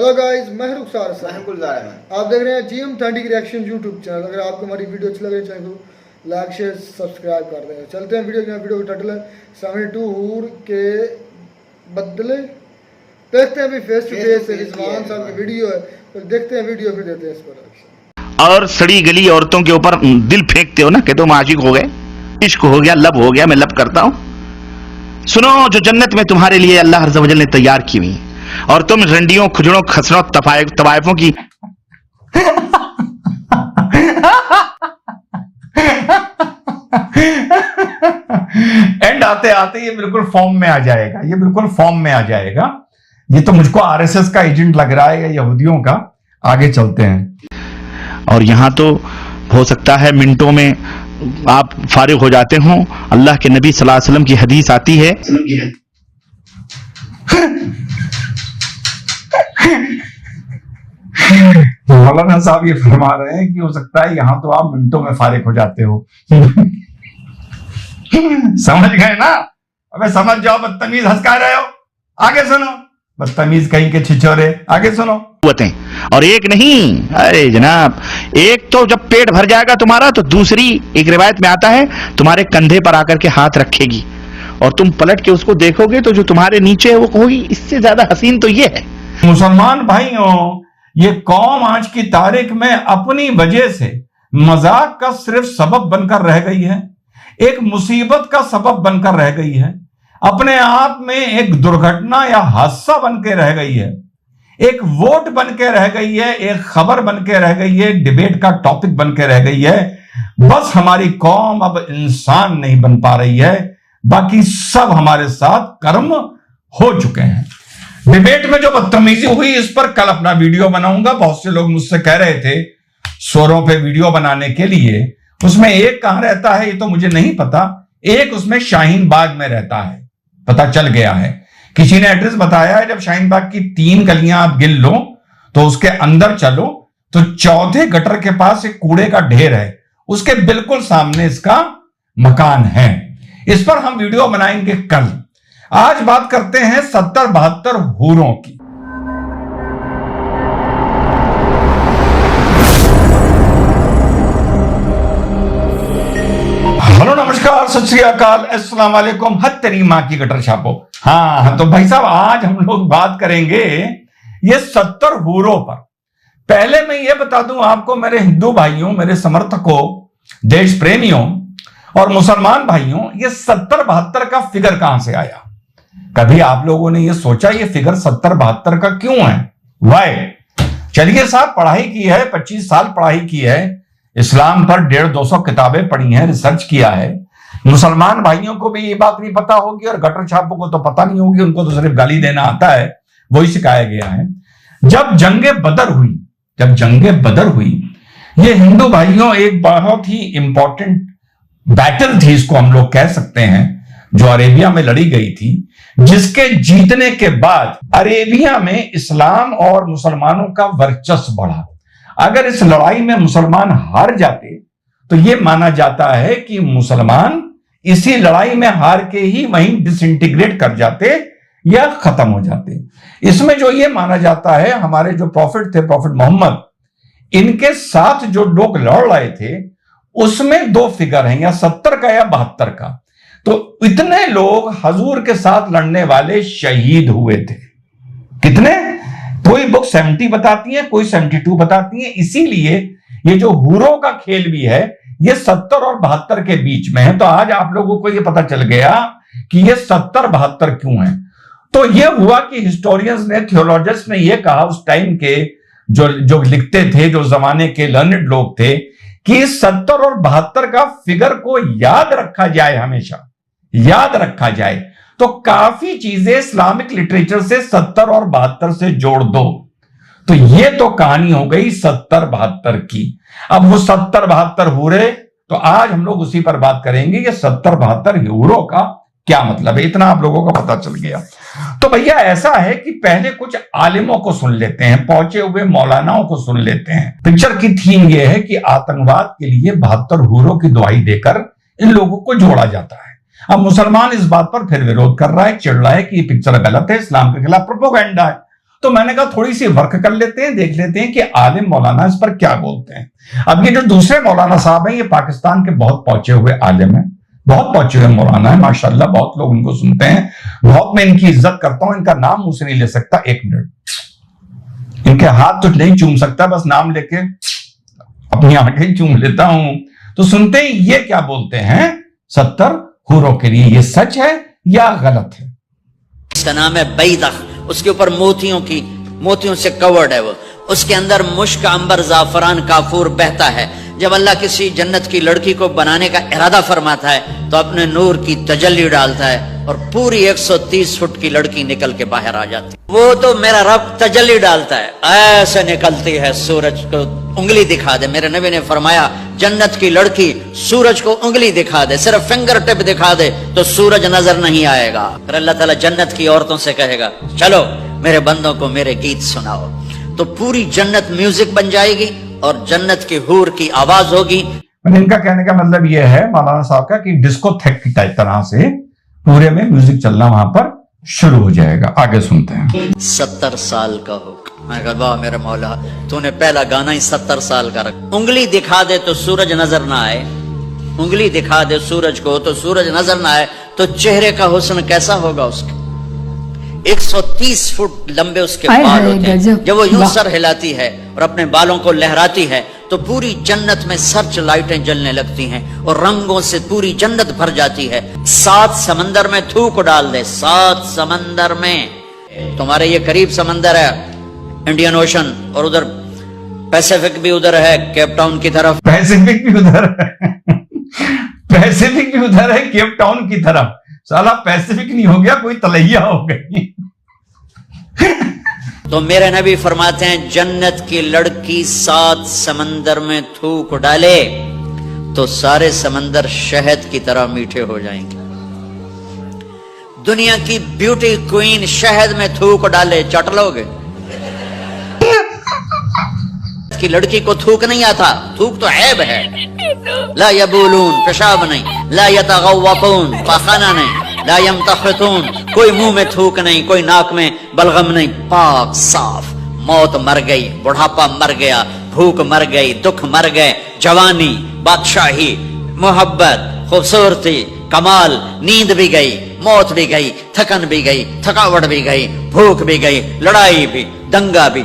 Hello guys, मैं रुखसार sir. आप देख रहे हैं GM authentic reaction YouTube channel. अगर आपको हमारी वीडियो अच्छी लग रही है चैनल को लाइक शेयर सब्सक्राइब कर दें। चलते हैं वीडियो का टाइटल है 72 हूर के बदले। देखते हैं अभी फेस टू फेस रिजवान साहब की वीडियो है, तो देखते हैं वीडियो, फिर देते हैं इस पर। और सड़ी गली औरतों के ऊपर दिल फेंकते हो ना कि तुम आशिक हो गए, इश्क हो गया, लब हो गया, मैं लब करता हूं। सुनो, जो जन्नत में तुम्हारे लिए अल्लाह अज़्ज़ व जल ने तैयार की हुई, और तुम रंडियों, खुजड़ों, खसरों, तवाइफों की एंड आते आते ये बिल्कुल फॉर्म में आ जाएगा, ये बिल्कुल फॉर्म में आ जाएगा। ये तो मुझको आरएसएस का एजेंट लग रहा है या यहूदियों का। आगे चलते हैं। और यहां तो हो सकता है मिनटों में आप फारिग हो जाते हो। अल्लाह के नबी सल्लल्लाहु अलैहि वसल्लम की हदीस आती है, मौलाना साहब ये फरमा रहे हैं कि हो सकता है यहां तो आप मिनटों में फारिग हो जाते हो। समझ गए ना? अबे समझ जाओ, बदतमीज, हंस का रहे हो। आगे सुनो, बदतमीज कहीं के छिछोरे, आगे सुनो। और एक नहीं, अरे जनाब, एक तो जब पेट भर जाएगा तुम्हारा, तो दूसरी एक रिवायत में आता है तुम्हारे कंधे पर आकर के हाथ रखेगी, और तुम पलट के उसको देखोगे तो जो तुम्हारे नीचे है वो कहोगी इससे ज्यादा हसीन तो ये है। मुसलमान भाइयों, ये कौम आज की तारीख में अपनी वजह से मजाक का सिर्फ सबब बनकर रह गई है, एक मुसीबत का सबब बनकर रह गई है, अपने आप में एक दुर्घटना या हादसा बन के रह गई है, एक वोट बन के रह गई है, एक खबर बन के रह गई है, डिबेट का टॉपिक बन के रह गई है। बस हमारी कौम अब इंसान नहीं बन पा रही है, बाकी सब हमारे साथ कर्म हो चुके हैं। डिबेट में जो बदतमीजी हुई, इस पर कल अपना वीडियो बनाऊंगा। बहुत से लोग मुझसे कह रहे थे शोरों पे वीडियो बनाने के लिए। उसमें एक कहां रहता है ये तो मुझे नहीं पता, एक उसमें शाहीन बाग में रहता है, पता चल गया है। किसी ने एड्रेस बताया है, जब शाहीन बाग की 3 गलियां आप गिन लो तो उसके अंदर चलो तो चौथे गटर के पास एक कूड़े का ढेर है, उसके बिल्कुल सामने इसका मकान है। इस पर हम वीडियो बनाएंगे कल। आज बात करते हैं 70-72 हूरों की। हेलो, नमस्कार, सत श्री अकाल, अस्सलाम वालेकुम। हद तेरी मां की गटर छापो। हाँ, तो भाई साहब आज हम लोग बात करेंगे ये 70 हूरों पर। पहले मैं ये बता दूं आपको, मेरे हिंदू भाइयों, मेरे समर्थकों, देश प्रेमियों और मुसलमान भाइयों, ये 70-72 का फिगर कहां से आया? कभी आप लोगों ने ये सोचा ये फिगर 70-72 का क्यों है? वाई? चलिए साहब, पढ़ाई की है, 25 साल पढ़ाई की है, इस्लाम पर 150-200 किताबें पढ़ी हैं, रिसर्च किया है। मुसलमान भाइयों को भी ये बात नहीं पता होगी, और गटर छापों को तो पता नहीं होगी, उनको तो सिर्फ गाली देना आता है, वही सिखाया गया है। जब जंगे बदर हुई, ये हिंदू भाइयों एक बहुत ही इंपॉर्टेंट बैटल थी, इसको हम लोग कह सकते हैं, जो अरेबिया में लड़ी गई थी, जिसके जीतने के बाद अरेबिया में इस्लाम और मुसलमानों का वर्चस्व बढ़ा। अगर इस लड़ाई में मुसलमान हार जाते तो यह माना जाता है कि मुसलमान इसी लड़ाई में हार के ही वहीं डिसइंटीग्रेट कर जाते या खत्म हो जाते। इसमें जो यह माना जाता है, हमारे जो प्रॉफिट थे, प्रॉफिट मोहम्मद, इनके साथ जो लोग लड़ रहे थे उसमें 2 फिगर हैं, या 70 का या 72 का। तो इतने लोग हजूर के साथ लड़ने वाले शहीद हुए थे। कितने? कोई बुक 70 बताती है, कोई 72 बताती है। इसीलिए ये जो हूरों का खेल भी है, ये 70 और 72 के बीच में है। तो आज आप लोगों को ये पता चल गया कि ये 70-72 क्यों है। तो ये हुआ कि हिस्टोरियंस ने, थियोलॉजिस्ट ने ये कहा, उस टाइम के जो लिखते थे, जो जमाने के लर्नेड लोग थे, कि 70 और 72 का फिगर को याद रखा जाए, हमेशा याद रखा जाए। तो काफी चीजें इस्लामिक लिटरेचर से 70 और 72 से जोड़ दो। तो ये तो कहानी हो गई 70-72 की। अब वो 70-72 हूरे, तो आज हम लोग उसी पर बात करेंगे, ये 70-72 हूरों का क्या मतलब है। इतना आप लोगों को पता चल गया। तो भैया ऐसा है कि पहले कुछ आलिमों को सुन लेते हैं, पहुंचे हुए मौलानाओं को सुन लेते हैं। पिक्चर की थीम यह है कि आतंकवाद के लिए 72 हूरों की दुआई देकर इन लोगों को जोड़ा जाता है। अब मुसलमान इस बात पर फिर विरोध कर रहा है, चिढ़ रहा है कि ये पिक्चर गलत है, इस्लाम के खिलाफ प्रोपेगेंडा है। تو میں نے کہا تھوڑی سی ورک کر لیتے ہیں, دیکھ لیتے ہیں کہ عالم مولانا اس پر کیا بولتے ہیں. اب یہ جو دوسرے مولانا صاحب ہیں, یہ پاکستان کے بہت پہنچے ہوئے عالم ہیں, بہت پہنچے ہوئے مولانا ہیں ماشاءاللہ, بہت لوگ ان کو سنتے ہیں, بہت میں ان کی عزت کرتا ہوں. ان کا نام منہ سے نہیں لے سکتا ایک منٹ, ان کے ہاتھ تو نہیں چوم سکتا, بس نام لے کے اپنی آنکھیں چوم لیتا ہوں. تو سنتے ہیں یہ کیا بولتے ہیں 70 حوروں کے لیے, یہ سچ ہے یا غلط ہے؟ اس کا نام ہے بیضخ, اس کے اوپر موتیوں سے کورڈ ہے وہ, اس کے اندر مشک, عنبر, زعفران, کافور بہتا ہے. جب اللہ کسی جنت کی لڑکی کو بنانے کا ارادہ فرماتا ہے تو اپنے نور کی تجلی ڈالتا ہے اور پوری 130 فٹ کی لڑکی نکل کے باہر آ جاتی. وہ تو میرا رب تجلی ڈالتا ہے, ایسے نکلتی ہے سورج کو انگلی دکھا دے. میرے نبی نے فرمایا جنت کی لڑکی سورج کو انگلی دکھا دے, صرف فنگر ٹپ دکھا دے تو سورج نظر نہیں آئے گا. پھر اللہ تعالیٰ جنت کی عورتوں سے کہے گا چلو میرے بندوں کو میرے گیت سناؤ, تو پوری جنت میوزک بن جائے گی اور جنت کی حور کی آواز ہوگی. ان کا کہنے کا مطلب یہ ہے مولانا صاحب کا کہ ڈسکو تھیک کی طرح سے پورے میں میوزک چلنا وہاں پر شروع ہو جائے گا. آگے سنتے ہیں. 70 سال کا حکم. میں کہا واہ میرے مولا, تو نے پہلا گانا ہی 70 سال کا رکھا. انگلی دکھا دے تو سورج نظر نہ آئے, انگلی دکھا دے سورج کو تو سورج نظر نہ آئے, تو چہرے کا حسن کیسا ہوگا اس کا. 130 فٹ لمبے اس کے بال ہوتے ہیں. جب وہ یوں سر ہلاتی ہے اور اپنے بالوں کو لہراتی ہے تو پوری جنت میں سرچ لائٹیں جلنے لگتی ہیں اور رنگوں سے پوری جنت بھر جاتی ہے. 7 سمندر میں تھوک ڈال دے, 7 سمندر میں. تمہارے یہ قریب سمندر ہے انڈین اوشن, اور ادھر پیسیفک بھی ادھر ہے کیپ ٹاؤن کی طرف. پیسیفک بھی ادھر ہے, پیسیفک بھی ادھر ہے کیپ ٹاؤن کی طرف. سالا پیسیفک نہیں ہو گیا, کوئی تلیا ہو گئی. تو میرے نبی فرماتے ہیں جنت کی لڑکی 7 سمندر میں تھوک ڈالے تو سارے سمندر شہد کی طرح میٹھے ہو جائیں گے. دنیا کی بیوٹی کوئین شہد میں تھوک ڈالے, چٹ لو گے. کی لڑکی کو تھوک نہیں آتا, تھوک تو عیب ہے. لا یبولون, پیشاب نہیں. لا یتغوطون, پاخانہ نہیں. لا یمتخطون, کوئی منہ میں تھوک نہیں, کوئی ناک میں بلغم نہیں, پاک صاف. موت مر گئی, بڑھاپا مر گیا, بھوک مر گئی, دکھ مر گئے, جوانی, بادشاہی, محبت, خوبصورتی, کمال, نیند بھی گئی, موت بھی گئی, تھکن بھی گئی, تھکاوٹ بھی گئی, بھوک بھی گئی, لڑائی بھی, دنگا بھی.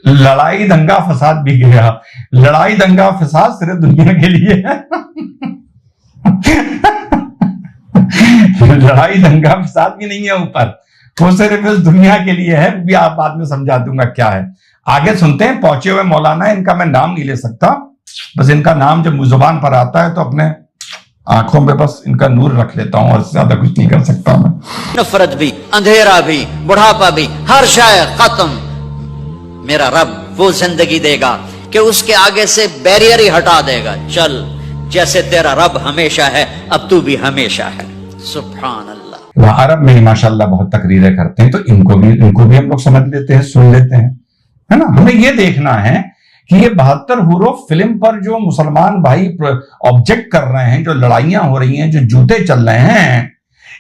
لڑائی دنگا فساد بھی گیا. لڑائی دنگا فساد صرف دنیا کے لیے ہے. لڑائی دنگا فساد بھی نہیں ہے اوپر, وہ صرف اس دنیا کے لیے ہے. بھی آپ بعد میں سمجھا دوں گا کیا ہے. آگے سنتے ہیں. پہنچے ہوئے مولانا, ان کا میں نام نہیں لے سکتا, بس ان کا نام جب زبان پر آتا ہے تو اپنے آنکھوں پہ بس ان کا نور رکھ لیتا ہوں, اور زیادہ کچھ نہیں کر سکتا میں. نفرت بھی, اندھیرا بھی, بڑھاپا بھی, ہر شے ختم. میرا رب وہ زندگی دے گا کہ اس کے آگے سے بیریئر ہی ہٹا دے گا. چل جیسے تیرا رب ہمیشہ ہے, اب تو بھی ہمیشہ ہے. سبحان اللہ. وہ عرب میں ہی ماشاءاللہ بہت تقریریں کرتے ہیں, تو ان کو بھی ہم لوگ سمجھ لیتے ہیں, سن لیتے ہیں, ہے نا. ہمیں یہ دیکھنا ہے کہ یہ 72 حوروں فلم پر جو مسلمان بھائی آبجیکٹ کر رہے ہیں, جو لڑائیاں ہو رہی ہیں, جو جوتے چل رہے ہیں,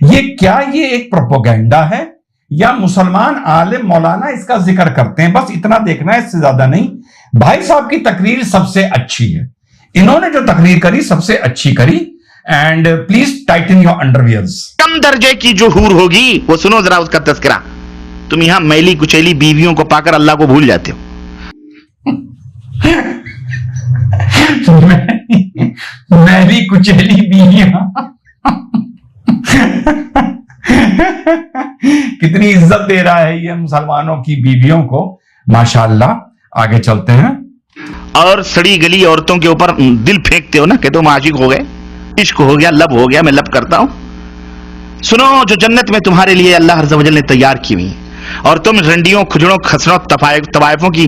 یہ ایک پروپیگنڈا ہے یا مسلمان عالم مولانا اس کا ذکر کرتے ہیں؟ بس اتنا دیکھنا ہے, اس سے زیادہ نہیں. بھائی صاحب کی تقریر سب سے اچھی ہے, انہوں نے جو تقریر کری سب سے اچھی کری. And please tighten your underwears. کم درجے کی جو حور ہوگی وہ سنو ذرا اس کا تذکرہ. تم یہاں میلی کچیلی بیویوں کو پا کر اللہ کو بھول جاتے ہو. میلی کچیلی بیویاں, کتنی عزت دے رہا ہے یہ مسلمانوں کی بیویوں کو, ماشاءاللہ. آگے چلتے ہیں. اور سڑی گلی عورتوں کے اوپر دل پھینکتے ہو نا کہ تم عاشق ہو گئے, عشق ہو گیا, لب ہو گیا, میں لب کرتا ہوں. سنو, جو جنت میں تمہارے لیے اللہ عز و جل نے تیار کی ہوئی, اور تم رنڈیوں, کھجڑوں, خسروں, طوائفوں کی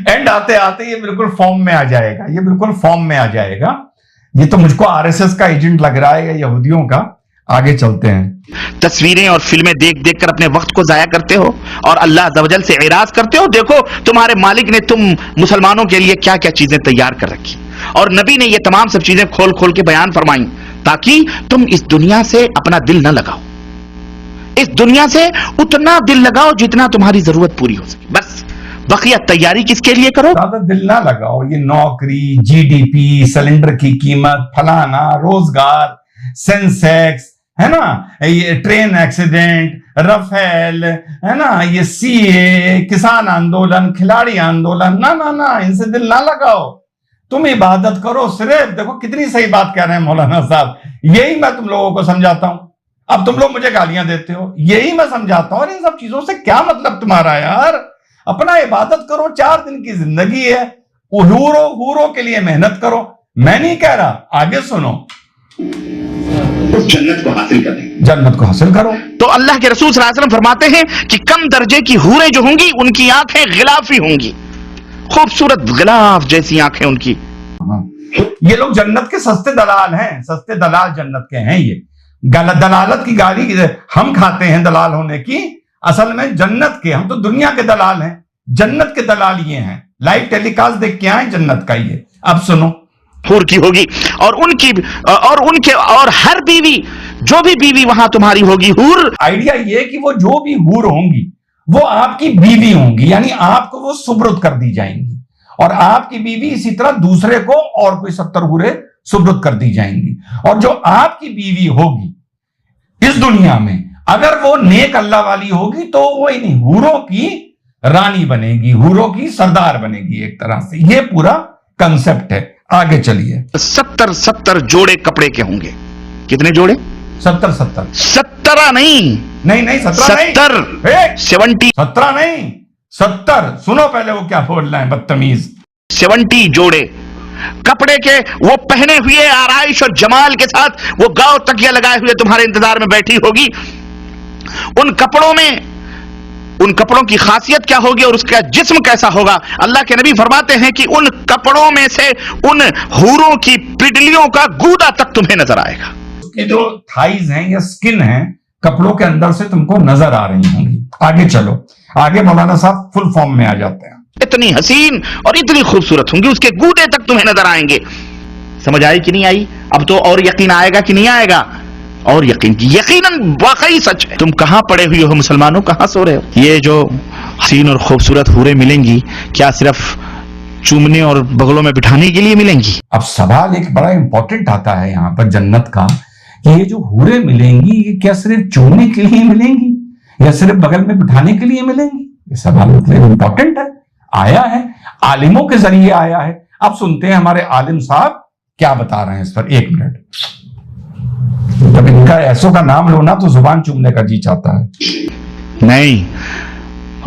اینڈ آتے آتے یہ بالکل فارم میں آ جائے گا, یہ بالکل فارم میں آ جائے گا. یہ تو مجھ کو RSS کا ایجنٹ لگ رہا ہے یا یہودیوں کا. آگے چلتے ہیں. تصویریں اور فلمیں دیکھ دیکھ کر اپنے وقت کو ضائع کرتے ہو اور اللہ عز و جل سے اعراض کرتے ہو. دیکھو تمہارے مالک نے تم مسلمانوں کے لیے کیا کیا چیزیں تیار کر رکھی, اور نبی نے یہ تمام سب چیزیں کھول کھول کے بیان فرمائیں ताकि तुम इस दुनिया से अपना दिल न लगाओ, इस दुनिया से उतना दिल लगाओ जितना तुम्हारी जरूरत पूरी हो सके, बस। बकिया तैयारी किसके लिए करो? ज्यादा दिल ना लगाओ, ये नौकरी, जीडीपी, सिलेंडर की कीमत, फलाना, रोजगार, सेंसेक्स, है ना, ये ट्रेन एक्सीडेंट, रफेल, है ना, ये सीए, किसान आंदोलन, खिलाड़ी आंदोलन, ना ना ना, इनसे दिल ना लगाओ। तुम इबादत करो सिर्फ। देखो कितनी सही बात कह रहे हैं मौलाना साहब, यही मैं तुम लोगों को समझाता हूं। अब तुम लोग मुझे गालियां देते हो, यही मैं समझाता हूं। और इन सब चीजों से क्या मतलब तुम्हारा यार? अपना इबादत करो, 4 दिन की जिंदगी है, हूरों के लिए मेहनत करो। मैं नहीं कह रहा, आगे सुनो। तो जन्नत को हासिल करें, जन्नत को हासिल करो। तो अल्लाह के रसूल सल्लल्लाहु अलैहि वसल्लम फरमाते हैं कि कम दर्जे की हूरें जो होंगी उनकी आंखें गिलाफी होंगी, खूबसूरत गिलाफ जैसी आंखें उनकी। ये लोग जन्नत के सस्ते दलाल हैं, सस्ते दलाल जन्नत के हैं। ये दलालत की गाली हम खाते हैं दलाल होने की, असल में जन्नत के, हम तो दुनिया के दलाल हैं, जन्नत के दलाल ये हैं। लाइव टेलीकास्ट देख के आए जन्नत का ये। अब सुनो, हूर की होगी और उनके और हर बीवी, जो भी बीवी वहां तुम्हारी होगी हूर। आइडिया ये कि वो जो भी हूर होंगी वो आपकी बीवी होंगी, यानी आपको वो सुब्रुत कर दी जाएंगी, और आपकी बीवी इसी तरह दूसरे को और कोई 70 हूरें सुब्रुत कर दी जाएंगी। और जो आपकी बीवी होगी इस दुनिया में, अगर वो नेक अल्लाह वाली होगी तो वो इन हूरों की रानी बनेगी, हूरों की सरदार बनेगी एक तरह से। ये पूरा कंसेप्ट है। आगे चलिए। 70 जोड़े कपड़े के होंगे। कितने जोड़े? 70 17 नहीं 17 70 17 नहीं 70। सुनो पहले वो क्या बोल रहे हैं बदतमीज। 70 जोड़े कपड़े के वो पहने हुए आराइश और जमाल के साथ वो गांव तकिया लगाए हुए तुम्हारे इंतजार में बैठी होगी। उन कपड़ों की खासियत क्या होगी और उसका जिस्म कैसा होगा? अल्लाह के नबी फरमाते हैं कि उन कपड़ों में से उन हूरों की पिडलियों का गूदा तक तुम्हें नजर आएगा। ये जो थाइज हैं या स्किन है कपड़ों के अंदर से तुमको नजर आ रही होंगी। आगे चलो, आगे मौलाना साहब फुल फॉर्म में आ जाते हैं। इतनी हसीन और इतनी खूबसूरत होंगी, उसके गूदे तक तुम्हें नजर आएंगे। समझ आई कि नहीं आई? अब तो और यकीन आएगा कि नहीं आएगा? और यकीनन वाकई सच है। तुम कहां पड़े हुए हो मुसलमानों, कहां सो रहे हो? ये जो हसीन और खूबसूरत हूरें मिलेंगी, क्या सिर्फ चूमने और बगलों में बिठाने के लिए मिलेंगी? अब सवाल एक बड़ा इंपॉर्टेंट आता है यहाँ पर जन्नत का, कि ये जो हूरें मिलेंगी ये क्या सिर्फ चूमने के लिए मिलेंगी या सिर्फ बगल में बिठाने के लिए मिलेंगी? ये सवाल मतलब इंपॉर्टेंट है, आया है, आलिमों के जरिए आया है। अब सुनते हैं हमारे आलिम साहब क्या बता रहे हैं इस पर। 1 मिनट। जब इनका ऐसों का नाम लो ना तो जुबान चूमने का जी चाहता है। नहीं,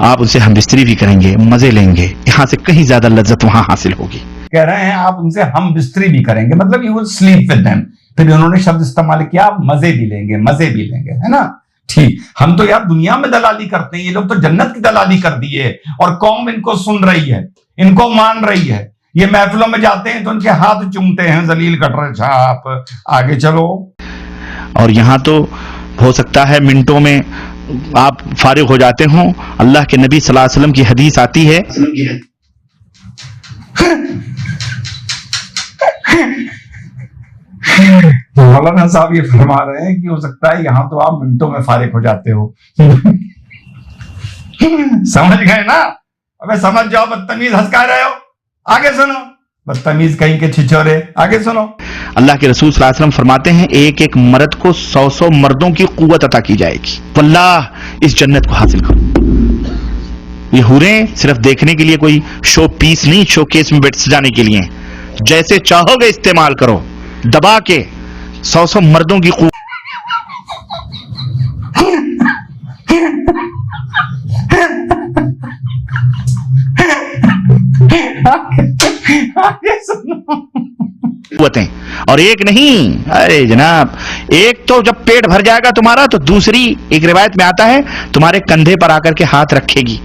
आप उनसे हम बिस्तरी भी करेंगे, मजे लेंगे, यहां से कहीं ज्यादा लज्जत वहां हासिल होगी। कह रहे हैं आप उनसे हम बिस्तरी भी करेंगे, मतलब you will sleep with them. फिर उन्होंने शब्द इस्तेमाल किया, आप मजे भी लेंगे, है ना? ठीक। हम तो यार दुनिया में दलाली करते हैं, ये लोग तो जन्नत की दलाली कर दी है, और कौम इनको सुन रही है, इनको मान रही है। ये महफिलों में जाते हैं तो उनके हाथ चूमते हैं जलील कटरे छाप। आगे चलो। और यहां तो हो सकता है मिनटों में आप फारिग हो जाते हो। अल्लाह के नबी सल्लल्लाहु अलैहि वसल्लम की हदीस आती है, मौलाना साहब ये फरमा रहे हैं कि हो सकता है यहां तो आप मिनटों में फारिग हो जाते हो। समझ गए ना? अबे समझ जाओ, बदतमीज हंस का रहे हो। आगे सुनो, बदतमीज कहीं के छिछोरे। आगे सुनो। अल्लाह के रसूल सल्लल्लाहु अलैहि वसल्लम फरमाते हैं एक एक मर्द को 100 मर्दों की कुव्वत अता की जाएगी। वल्लाह इस जन्नत को हासिल करो। ये हूरें सिर्फ देखने के लिए कोई शो पीस नहीं, शो केस में सजाने के लिए। जैसे चाहोगे इस्तेमाल करो, दबा के 100 मर्दों की कुव्वतें। और एक नहीं, अरे जनाब, एक तो जब पेट भर जाएगा तुम्हारा तो दूसरी, एक रिवायत में आता है, तुम्हारे कंधे पर आकर के हाथ रखेगी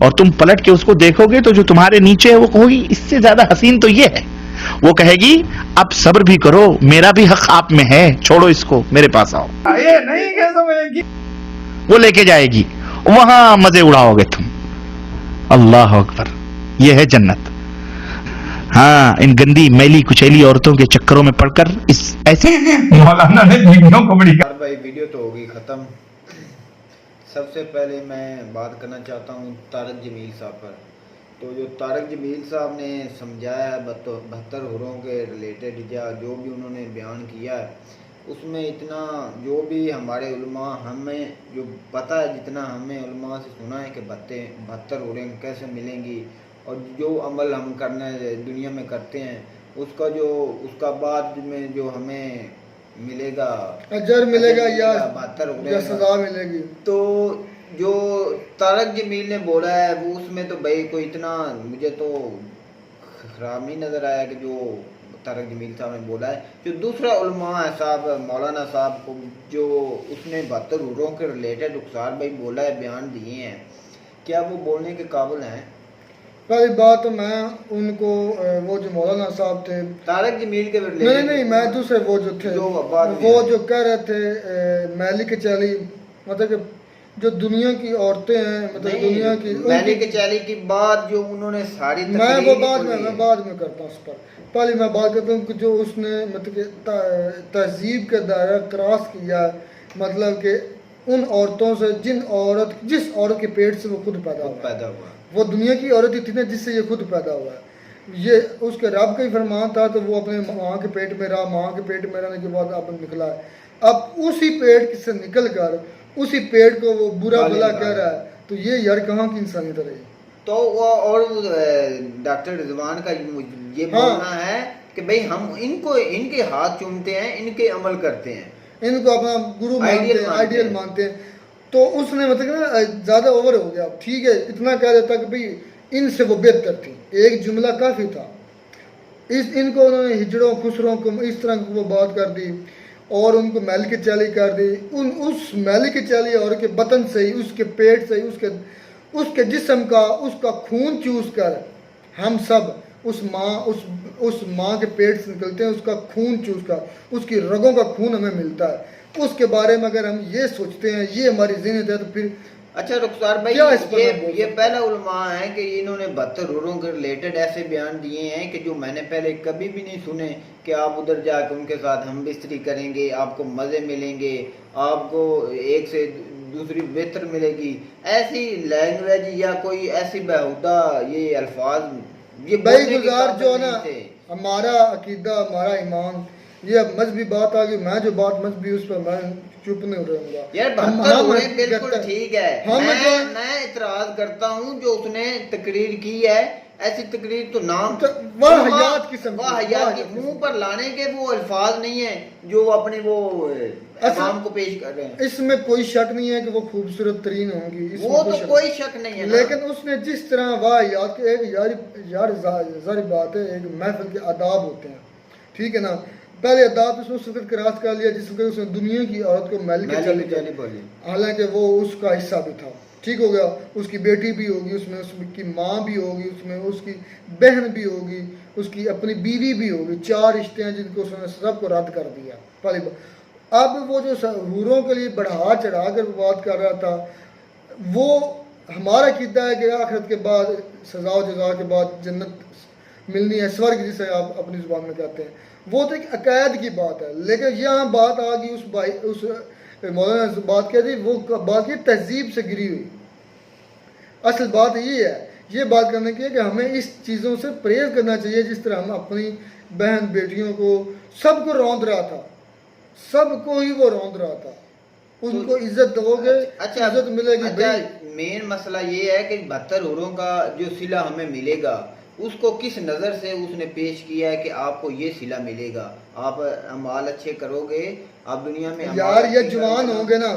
और तुम पलट के उसको देखोगे तो जो तुम्हारे नीचे है वो कहोगी इससे ज्यादा हसीन तो ये है। वो कहेगी अब सब्र भी करो, मेरा भी हक आप में है, छोड़ो इसको, मेरे पास आओ। ये नहीं कह समझेगी, वो लेके जाएगी, वहां मजे उड़ाओगे तुम। अल्लाह अकबर, ये है जन्नत। हाँ, इन गंदी मैली कुचैली औरतों के चक्करों में पड़कर इस ऐसे मौलाना ने वीडियो को बड़ी यार भाई वीडियो तो हो गई ख़त्म। सबसे पहले मैं बात करना चाहता हूँ तारक जमील साहब पर। तो जो तारक जमील साहब ने समझाया है 72 हुरों के रिलेटेड या जो भी उन्होंने बयान किया है, उसमें इतना जो भी हमारे उलमा हमें जो पता है, जितना हमें उलमा से सुना है कि 72 हुरें कैसे मिलेंगी और जो अमल हम करना दुनिया में करते हैं उसका बाद में जो हमें मिलेगा, अजर मिलेगा या 72 सजा मिलेगी। तो जो तारक जमील ने बोला है वो उसमें तो भाई कोई इतना मुझे तो खराब नहीं नज़र आया कि जो तारक जमील साहब ने बोला है। जो दूसरा उलमा है साहब मौलाना साहब को जो उसने 72 हुरों के रिलेटेड रुखसार भाई बोला है, बयान दिए हैं, क्या वो बोलने के काबिल हैं? पहली बात तो मैं उनको वो जो मौलाना साहब थे तारक जमील के नहीं मैं दूसरे वो जो थे वो जो कह रहे थे मैली के चैली, मतलब कि जो दुनिया की औरतें हैं, मतलब दुनिया की मैली के चैली की बात जो उन्होंने सारी मैं वो बाद में करता हूँ उस पर। पहले मैं बात करता हूँ कि जो उसने मतलब कि तहजीब का दायरा क्रॉस किया, मतलब कि उन औरतों से जिस औरत के पेट से वो खुद पैदा हुआ, वो दुनिया की औरत ही थी ना जिससे ये खुद पैदा हुआ है। ये उसके रब का ही फरमान था, तो वो अपने माँ के पेट में रहा, माँ के पेट में रहने के बाद अब निकला है। अब उसी पेट से निकल कर उसी पेट को वो बुरा भला कह रहा है, तो ये यार कहाँ की इंसानियत रही। तो वो और डॉक्टर रिजवान का ये बोलना है कि भाई हम इनके हाथ चूमते हैं, इनके अमल करते हैं, इनको अपना गुरु आइडियल मानते हैं। तो उसने मतलब ना ज़्यादा ओवर हो गया। ठीक है, इतना कह देता कि भाई इनसे वो बेहतर थी, एक जुमला काफ़ी था। इनको उन्होंने हिजड़ों खुसरों को इस तरह की वो बात कर दी और उनको मैल की चाली कर दी। उस मैल की चाली और के बतन से ही, उसके पेट से ही, उसके जिस्म का उसका खून चूस कर हम सब उस माँ के पेट से निकलते हैं, उसका खून चूस कर उसकी रगों का खून हमें मिलता है। उसके बारे में अगर हम ये सोचते हैं, ये हमारी ज़हनियत है, तो फिर अच्छा रुखसार भाई ये पहला उलमा है कि इन्होंने 72 हुरों के रिलेटेड ऐसे बयान दिए हैं कि जो मैंने पहले कभी भी नहीं सुने कि आप उधर जाकर उनके साथ हम बिस्तरी करेंगे, आपको मज़े मिलेंगे, आपको एक से दूसरी बेहतर मिलेगी। ऐसी लैंग्वेज या कोई ऐसी बेहुदा ये अल्फाज ये बेगुजार जो ना हमारा अकीदा हमारा ईमान ये अब मजहबी बात आ गई। मैं जो बात मजहबी उस पर मैं चुप नहीं रहूंगा यार। बिल्कुल ठीक है, मैं इतराज करता हूँ जो उसने तकरीर की है, ऐसी तकरीर तो नाम वाहियात किस्म की मुंह पर लाने के वो अल्फाज नहीं है जो अपने वो अवाम को पेश कर रहे हैं। इसमें कोई शक नहीं है कि वो खूबसूरत तरीन होंगी, वो तो कोई शक नहीं है, लेकिन उसने जिस तरह वाहियात के एक यार जारी बात है, एक महफिल के आदाब होते हैं, ठीक है ना। पहले अदाब उसने उस वक्त क्रॉस कर लिया जिस वक्त उसने दुनिया की औरत को मैल के चली बोली, हालांकि वो उसका हिस्सा भी था, ठीक हो गया। उसकी बेटी भी होगी, उसमें उसकी माँ भी होगी, उसमें उसकी बहन भी होगी, उसकी अपनी बीवी भी होगी। 4 रिश्ते हैं जिनको उसने सबको रद्द कर दिया। पहले अब वो जो हूरों के लिए बढ़ा चढ़ा कर बात कर रहा था, वो हमारा कीदा है कि आखिरत के बाद सजा जजा के बाद जन्नत मिलनी है, स्वर्ग जिसे आप अपनी जुबान में कहते हैं, वो तो एक अकायद की बात है। लेकिन यहाँ बात आ गई उस मौलाना ने बात कह दी, वो बात की तहजीब से गिरी हुई। असल बात ये है, ये बात करने की है कि हमें इस चीज़ों से परहेज करना चाहिए। जिस तरह हम अपनी बहन बेटियों को सबको रौंद रहा था, सबको ही वो रौंद रहा था, उनको इज्जत दोगे, अच्छा इज्जत मिलेगी। अच्छा, मेन मसला ये है कि 72 हुरों का जो सिला हमें मिलेगा उसको किस नज़र से उसने पेश किया है कि आपको ये सिला मिलेगा, आप अमाल अच्छे करोगे, आप दुनिया में यार ये जवान होंगे ना,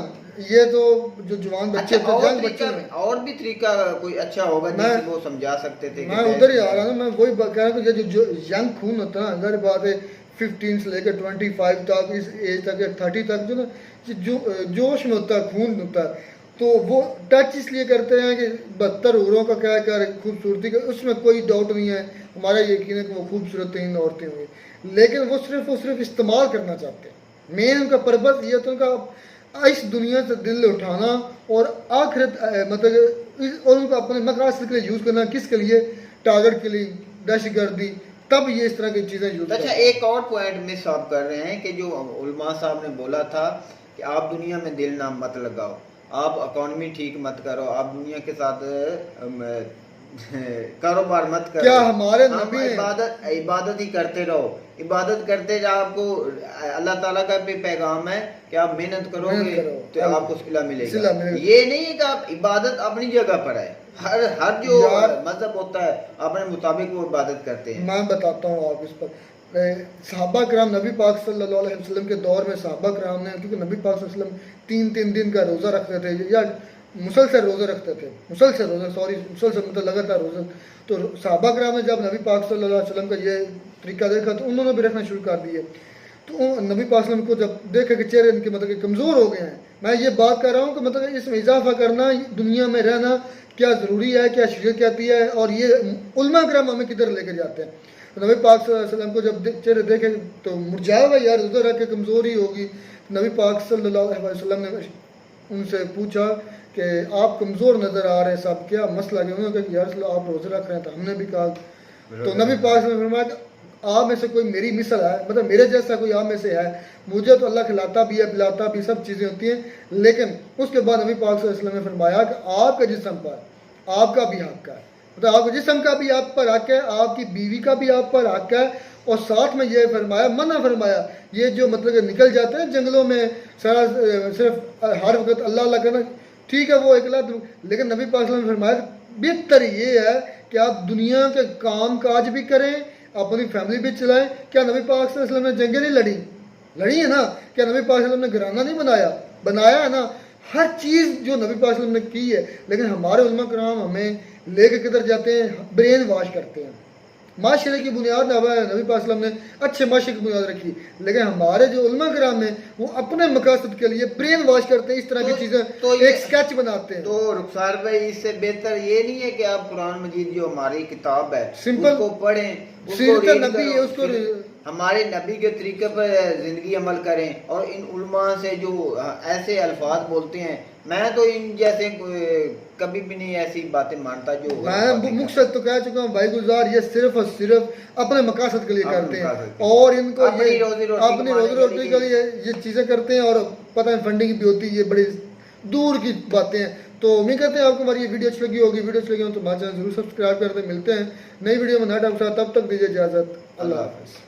ये तो जो जवान बच्चे अच्छा, बच्चे और भी तरीका कोई अच्छा होगा जिससे वो समझा सकते थे। मैं उधर ही आ रहा हूँ, मैं वही कह रहा हूँ कि जो यंग खून होता है ना, अगर बात है 15 से लेकर 25 तक, इस एज तक या 30 तक जो ना जोश में होता है, खून होता है, तो वो टच इसलिए करते हैं कि 72 हुरों का क्या क्या खूबसूरती का, उसमें कोई डाउट नहीं है, हमारा यकीन है कि वो खूबसूरत तरीन औरतें हुई, लेकिन वो सिर्फ इस्तेमाल करना चाहते हैं। मेन उनका पर्पस ये तो उनका इस दुनिया से दिल उठाना और आखिरत मतलब और उनको अपने मकसद के लिए यूज़ करना। किसके लिए? टारगेट के लिए, दहशतगर्दी, तब ये इस तरह की चीज़ें यूज अच्छा, एक और पॉइंट मिस आप कर रहे हैं कि जो उलमा साहब ने बोला था कि आप दुनिया में दिल ना मत लगाओ, आप इकोनॉमी ठीक मत करो, आप दुनिया के साथ कारोबार मत करो, क्या हमारे हम नबी इबादत ही करते रहो, इबादत करते जाओ। आपको अल्लाह ताला का भी पैगाम है कि आप मेहनत करोगे तो आपको सिला मिलेगा। ये नहीं है कि आप इबादत अपनी जगह पर है, हर जो मजहब होता है अपने मुताबिक वो इबादत करते हैं। मैं बताता हूँ आप इस पर सहाबा कराम नबी पाक सल्लल्लाहु अलैहि वसल्लम के दौर में सहाबा कराम ने, क्योंकि नबी पाक सल्लल्लाहु अलैहि वसल्लम 3-3 दिन का रोज़ा रखते थे या मुसलसल रोज़ा रखते थे, मुसलसल मतलब लगातार रोज़ा। तो सहाबा कराम ने जब नबी पाक सल्लल्लाहु अलैहि वसल्लम का ये तरीका देखा तो उन्होंने भी रखना शुरू कर दिए। तो नबी पाक सल्लल्लाहु अलैहि वसल्लम को जब देखा कि चेहरे इनके मतलब कि कमज़ोर हो गए हैं, मैं ये बात कर रहा हूँ कि मतलब इसमें इजाफा करना, दुनिया में रहना क्या ज़रूरी है, क्या शरीयत कहती है, और ये उलमा कराम हमें किधर लेकर जाते हैं। तो नबी पाक सल्लल्लाहु अलैहि वसल्लम को जब चेहरे देखे तो मुरझाया हुआ, यार रोज़ा रख के कमज़ोरी होगी। नबी पाक सल्लल्लाहु अलैहि वसल्लम ने उनसे पूछा कि आप कमज़ोर नज़र आ रहे हैं साहब, क्या मसला है? उन्होंने कहा कि यार आप रोज़ा रख रहे हैं, तो हमने भी कहा। तो नबी पाक ने फरमाया आप में से कोई मेरी मिसल है, मतलब मेरे जैसा कोई आप में से है, मुझे तो अल्लाह खिलाता भी है, पिलाता भी, सब चीज़ें होती हैं। लेकिन उसके बाद नबी पाक सल्लल्लाहु अलैहि वसल्लम ने फरमाया कि आपके जिस्म पर आपका भी हक है, मतलब आपके जिस्म का भी आप पर हक है, आपकी बीवी का भी आप पर हक है। और साथ में ये फरमाया, मना फरमाया, ये जो मतलब कि निकल जाते हैं जंगलों में सारा सिर्फ हर वक्त अल्लाह अल्लाह करना, ठीक है वो एक लाख, लेकिन नबी पाक सल्लल्लाहु अलैहि वसल्लम ने फरमाया बेहतर ये है कि आप दुनिया के काम काज भी करें, अपनी फैमिली भी चलाएं। क्या नबी पाक सल्लल्लाहु अलैहि वसल्लम ने जंगें नहीं लड़ी है ना? क्या नबी पाक सल्लल्लाहु अलैहि वसल्लम ने घराना नहीं बनाया है ना? हर चीज़ जो नबी पाक सल्लल्लाहु अलैहि वसल्लम ने की है। लेकिन हमारे उलमा कराम हमें लेके किधर जाते हैं? ब्रेन वॉश करते हैं। माशरे की बुनियाद नबी पाक सल्लल्लाहु अलैहि वसल्लम ने अच्छे माशरे की बुनियाद रखी, लेकिन हमारे जो उलमा कराम हैं वो अपने मकासद के लिए ब्रेन वॉश करते हैं, इस तरह की चीज़ें एक स्केच बनाते हैं। तो रुखसार भाई, इससे बेहतर ये नहीं है कि आप कुरान मजीद जो हमारी किताब है सिंपल उसको पढ़ें, सीरत नबी है, उसको हमारे नबी के तरीके पर जिंदगी अमल करें। और इन उलमा से जो ऐसे अल्फाज बोलते हैं, मैं तो इन जैसे कभी भी नहीं ऐसी बातें मानता जो मैं मुकसद तो कह चुका हूँ भाई गुलजार, ये सिर्फ और सिर्फ अपने मकासद के लिए करते हैं और इनको अपनी रोजी रोटी के लिए ये चीज़ें करते हैं। और पता है फंडिंग भी होती है, ये बड़ी दूर की बातें हैं। तो उम्मीद करते हैं आपको हमारी ये वीडियो अच्छी लगी होगी। वीडियो अच्छी लगी हो तो हमारे चैनल जरूर सब्सक्राइब कर दें। मिलते हैं नई वीडियो में नया टाइम के साथ, तब तक दीजिए इजाज़त। अल्लाह हाफ़िज़।